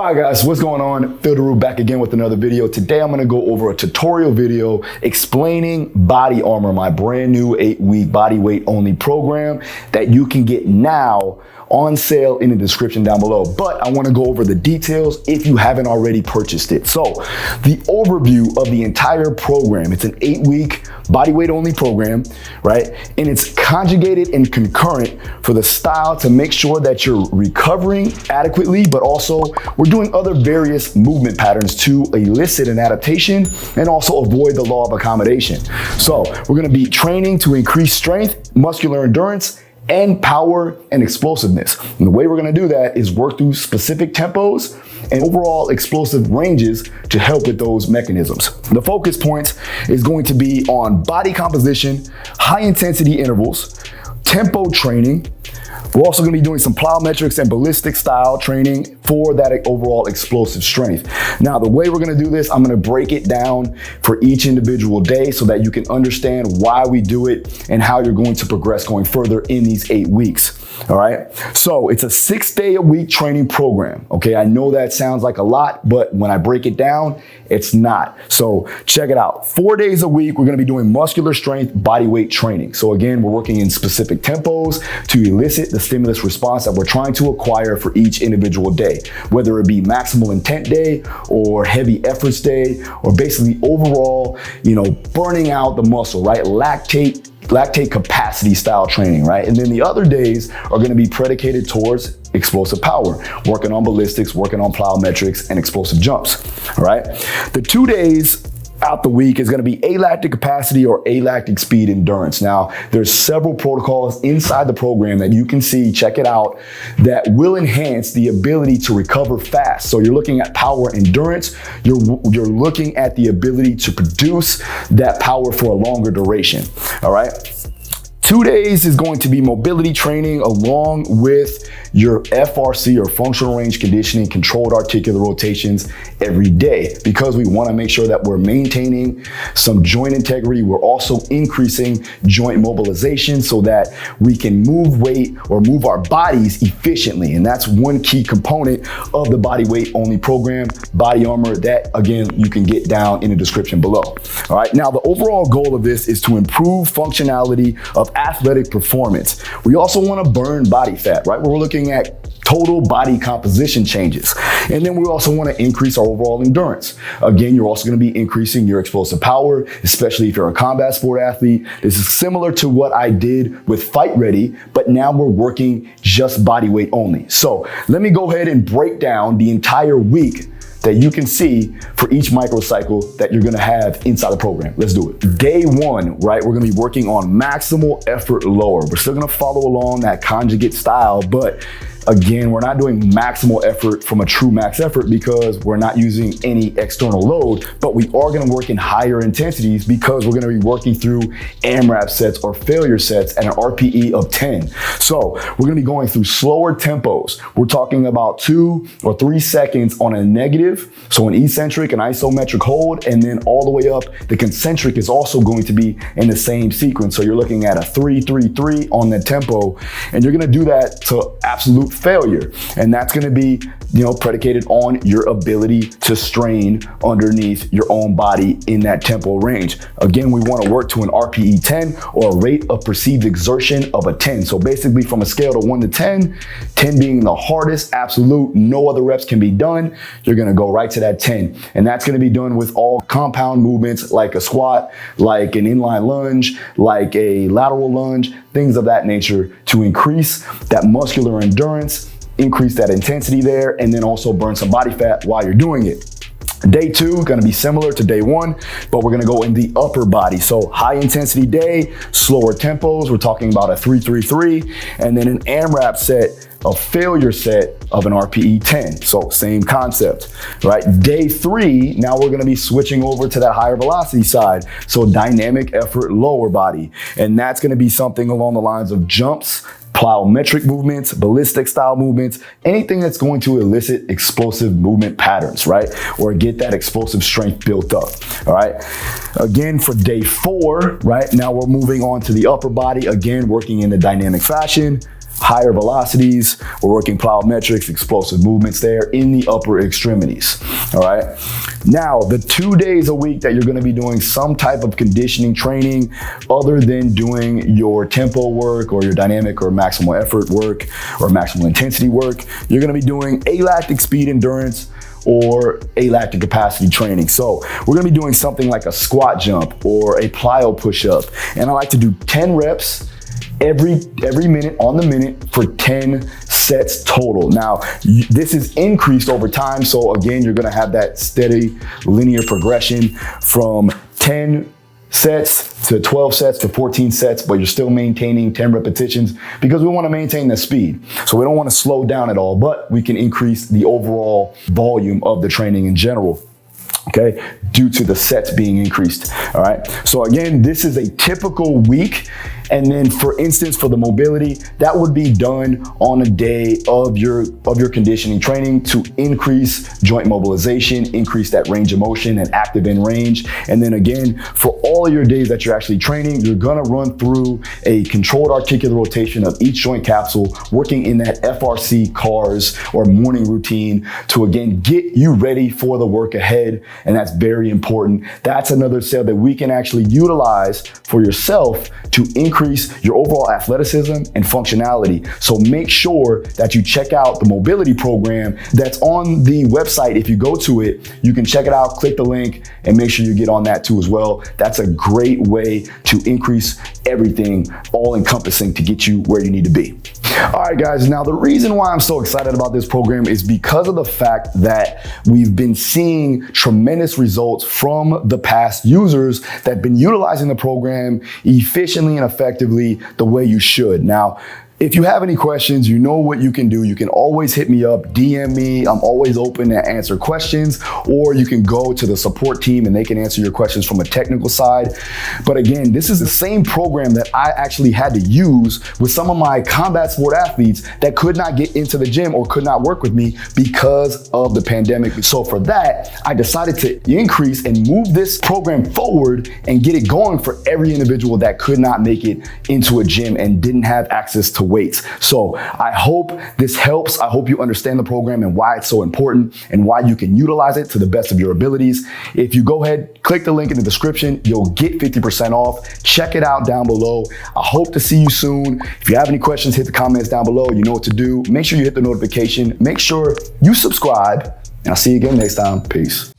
All right guys, what's going on? Phil Daru back again with another video. Today I'm gonna go over a tutorial video explaining Body Armor, my brand new 8-week body weight only program that you can get now on sale in the description down below. But I wanna go over the details if you haven't already purchased it. So the overview of the entire program, it's an 8-week body weight only program, right? And it's conjugated and concurrent for the style to make sure that you're recovering adequately, but also we're doing other various movement patterns to elicit an adaptation and also avoid the law of accommodation. So we're gonna be training to increase strength, muscular endurance, and power and explosiveness. And the way we're gonna do that is work through specific tempos and overall explosive ranges to help with those mechanisms. The focus points is going to be on body composition, high intensity intervals, tempo training. We're also gonna be doing some plyometrics and ballistic style training for that overall explosive strength. Now, the way we're gonna do this, I'm gonna break it down for each individual day so that you can understand why we do it and how you're going to progress going further in these 8 weeks. All right, so it's a 6-day-a-week training program. Okay, I know that sounds like a lot, but when I break it down, it's not. So check it out. 4 days a week, we're gonna be doing muscular strength body weight training. So again, we're working in specific tempos to elicit the stimulus response that we're trying to acquire for each individual day, whether it be maximal intent day or heavy efforts day, or basically overall, burning out the muscle, right? Lactate capacity style training, right? And then the other days are gonna be predicated towards explosive power, working on ballistics, working on plyometrics and explosive jumps, all right? The 2 days out the week is gonna be alactic capacity or alactic speed endurance. Now, there's several protocols inside the program that you can see, check it out, that will enhance the ability to recover fast. So you're looking at power endurance, you're looking at the ability to produce that power for a longer duration, all right? 2 days is going to be mobility training along with your FRC or functional range conditioning, controlled articular rotations every day, because we want to make sure that we're maintaining some joint integrity. We're also increasing joint mobilization so that we can move weight or move our bodies efficiently. And that's one key component of the body weight only program, Body Armor, that again, you can get down in the description below. All right, now the overall goal of this is to improve functionality of athletic performance. We also want to burn body fat, right? We're looking at total body composition changes. And then we also want to increase our overall endurance. Again, you're also going to be increasing your explosive power, especially if you're a combat sport athlete. This is similar to what I did with Fight Ready, but now we're working just body weight only. So let me go ahead and break down the entire week that you can see for each microcycle that you're gonna have inside the program. Let's do it. Day 1, right, we're gonna be working on maximal effort lower. We're still gonna follow along that conjugate style, but again, we're not doing maximal effort from a true max effort because we're not using any external load, but we are gonna work in higher intensities because we're gonna be working through AMRAP sets or failure sets at an RPE of 10. So we're gonna be going through slower tempos. We're talking about 2 or 3 seconds on a negative, so an eccentric, an isometric hold, and then all the way up, the concentric is also going to be in the same sequence. So you're looking at a 3-3-3 on the tempo, and you're gonna do that to absolute failure. And that's gonna be, predicated on your ability to strain underneath your own body in that tempo range. Again, we wanna work to an RPE 10 or a rate of perceived exertion of a 10. So basically from a scale to 1 to 10, 10 being the hardest, absolute, no other reps can be done, you're gonna go right to that 10. And that's gonna be done with all compound movements like a squat, like an inline lunge, like a lateral lunge, things of that nature to increase that muscular endurance, increase that intensity there, and then also burn some body fat while you're doing it. Day 2, gonna be similar to day 1, but we're gonna go in the upper body. So high intensity day, slower tempos, we're talking about a 3-3-3, and then an AMRAP set, a failure set of an RPE 10. So same concept, right? Day 3, now we're gonna be switching over to that higher velocity side. So dynamic effort lower body. And that's gonna be something along the lines of jumps, plyometric movements, ballistic style movements, anything that's going to elicit explosive movement patterns, right? Or get that explosive strength built up, all right? Again, for day 4, right? Now we're moving on to the upper body, again, working in a dynamic fashion. higher velocities. We're working plyometrics, explosive movements there in the upper extremities, all right? Now, the 2 days a week that you're gonna be doing some type of conditioning training other than doing your tempo work or your dynamic or maximal effort work or maximal intensity work, you're gonna be doing alactic speed endurance or alactic capacity training. So we're gonna be doing something like a squat jump or a plyo push-up. And I like to do 10 reps every minute on the minute for 10 sets total. Now, this is increased over time. So again, you're gonna have that steady linear progression from 10 sets to 12 sets to 14 sets, but you're still maintaining 10 repetitions because we want to maintain the speed. So we don't want to slow down at all, but we can increase the overall volume of the training in general, okay, due to the sets being increased, all right? So again, this is a typical week. And then for instance, for the mobility, that would be done on a day of your conditioning training to increase joint mobilization, increase that range of motion and active in range. And then again, for all of your days that you're actually training, you're gonna run through a controlled articular rotation of each joint capsule, working in that FRC CARS or morning routine to again, get you ready for the work ahead. And that's very important. That's another cell that we can actually utilize for yourself to increase your overall athleticism and functionality. So make sure that you check out the mobility program that's on the website. If you go to it, you can check it out, click the link, and make sure you get on that too as well. That's a great way to increase everything, all encompassing to get you where you need to be. All right, guys, now the reason why I'm so excited about this program is because of the fact that we've been seeing tremendous results from the past users that have been utilizing the program efficiently and effectively the way you should. Now, if you have any questions, you know what you can do. You can always hit me up, DM me. I'm always open to answer questions, or you can go to the support team and they can answer your questions from a technical side. But again, this is the same program that I actually had to use with some of my combat sport athletes that could not get into the gym or could not work with me because of the pandemic. So for that, I decided to increase and move this program forward and get it going for every individual that could not make it into a gym and didn't have access to weights. So I hope this helps. I hope you understand the program and why it's so important and why you can utilize it to the best of your abilities. If you go ahead, click the link in the description, you'll get 50% off. Check it out down below. I hope to see you soon. If you have any questions, hit the comments down below. You know what to do. Make sure you hit the notification. Make sure you subscribe, and I'll see you again next time. Peace.